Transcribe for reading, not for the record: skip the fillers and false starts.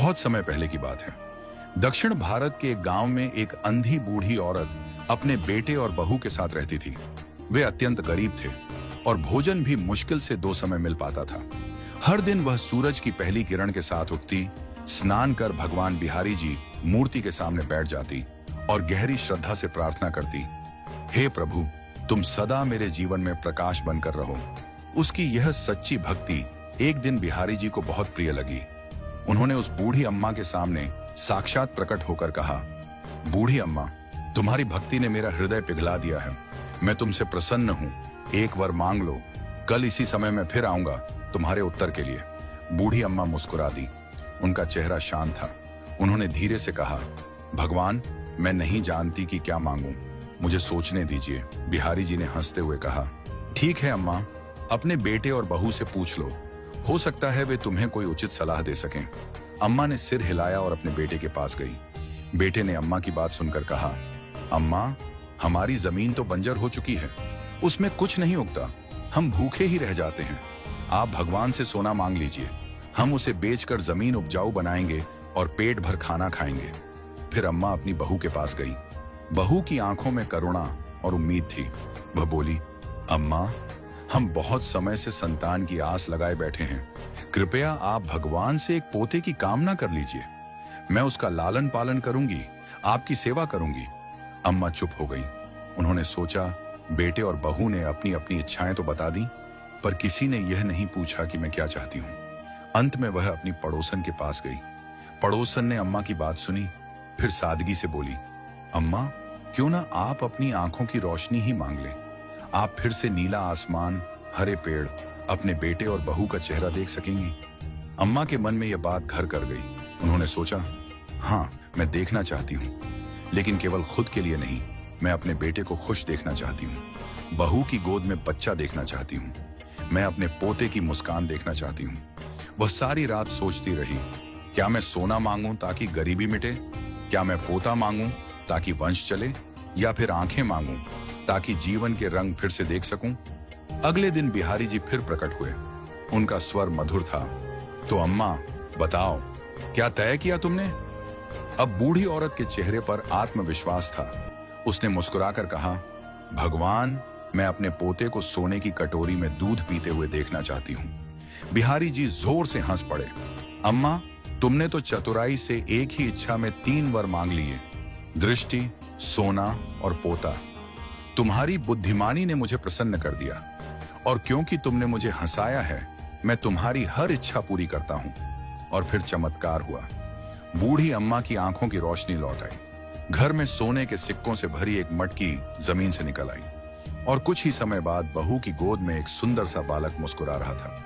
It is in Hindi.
बहुत समय पहले की बात है। दक्षिण भारत के एक गांव में एक अंधी बूढ़ी औरत अपने बेटे और बहू के साथ रहती थी। वे अत्यंत गरीब थे और भोजन भी मुश्किल से दो समय मिल पाता था। हर दिन वह सूरज की पहली किरण के साथ उठती, स्नान कर भगवान बिहारी जी मूर्ति के सामने बैठ जाती और गहरी श्रद्धा से प्रार्थना करती, हे प्रभु, तुम सदा मेरे जीवन में प्रकाश बनकर रहो। उसकी यह सच्ची भक्ति एक दिन बिहारी जी को बहुत प्रिय लगी। उन्होंने उस बूढ़ी अम्मा के सामने साक्षात प्रकट होकर कहा, बूढ़ी अम्मा, तुम्हारी भक्ति ने मेरा हृदय पिघला दिया है। मैं तुमसे प्रसन्न हूँ, एक वर मांग लो। कल इसी समय मैं फिर आऊंगा तुम्हारे उत्तर के लिए। बूढ़ी अम्मा मुस्कुरा दी। उनका चेहरा शांत था। उन्होंने धीरे से कहा, भगवान, मैं नहीं जानती कि क्या मांगूं, मुझे सोचने दीजिए। बिहारी जी ने हंसते हुए कहा, ठीक है अम्मा, अपने बेटे और बहू से पूछ लो, हो सकता है वे तुम्हें कोई उचित सलाह दे सकें। अम्मा ने सिर हिलाया और अपने बेटे के पास गई। बेटे ने अम्मा की बात सुनकर कहा, अम्मा, हमारी जमीन तो बंजर हो चुकी है, उसमें कुछ नहीं उगता, हम भूखे ही रह जाते हैं। आप भगवान से सोना मांग लीजिए, हम उसे बेचकर जमीन उपजाऊ बनाएंगे और पेट भर खाना खाएंगे। फिर अम्मा अपनी बहू के पास गई। बहू की आंखों में करुणा और उम्मीद थी। वह बोली, अम्मा, हम बहुत समय से संतान की आस लगाए बैठे हैं, कृपया आप भगवान से एक पोते की कामना कर लीजिए। मैं उसका लालन पालन करूंगी, आपकी सेवा करूंगी। अम्मा चुप हो गई। उन्होंने सोचा, बेटे और बहू ने अपनी अपनी इच्छाएं तो बता दी, पर किसी ने यह नहीं पूछा कि मैं क्या चाहती हूँ। अंत में वह अपनी पड़ोसन के पास गई। पड़ोसन ने अम्मा की बात सुनी, फिर सादगी से बोली, अम्मा, क्यों ना आप अपनी आंखों की रोशनी ही मांग लें। आप फिर से नीला आसमान, हरे पेड़, अपने बेटे और बहू का चेहरा देख सकेंगी। अम्मा के मन में यह बात घर कर गई। उन्होंने सोचा, हाँ, मैं देखना चाहती हूँ, लेकिन केवल खुद के लिए नहीं, मैं अपने बेटे को खुश देखना चाहती हूँ, बहू की गोद में बच्चा देखना चाहती हूँ, मैं अपने पोते की मुस्कान देखना चाहती हूँ। वह सारी रात सोचती रही, क्या मैं सोना मांगूं ताकि गरीबी मिटे, क्या मैं पोता मांगूं ताकि वंश चले, या फिर आंखें मांगूं ताकि जीवन के रंग फिर से देख सकूं। अगले दिन बिहारी जी फिर प्रकट हुए। उनका स्वर मधुर था, तो अम्मा, बताओ, क्या तय किया तुमने? अब बूढ़ी औरत के चेहरे पर आत्मविश्वास था। उसने मुस्कुराकर कहा, भगवान, मैं अपने पोते को सोने की कटोरी में दूध पीते हुए देखना चाहती हूँ। बिहारी जी जोर से हंस पड़े। अम्मा, तुमने तो चतुराई से एक ही इच्छा में 3 वर मांग लिए, दृष्टि, सोना और पोता। तुम्हारी बुद्धिमानी ने मुझे प्रसन्न कर दिया, और क्योंकि तुमने मुझे हंसाया है, मैं तुम्हारी हर इच्छा पूरी करता हूं। और फिर चमत्कार हुआ। बूढ़ी अम्मा की आंखों की रोशनी लौट आई। घर में सोने के सिक्कों से भरी एक मटकी जमीन से निकल आई, और कुछ ही समय बाद बहू की गोद में एक सुंदर सा बालक मुस्कुरा रहा था।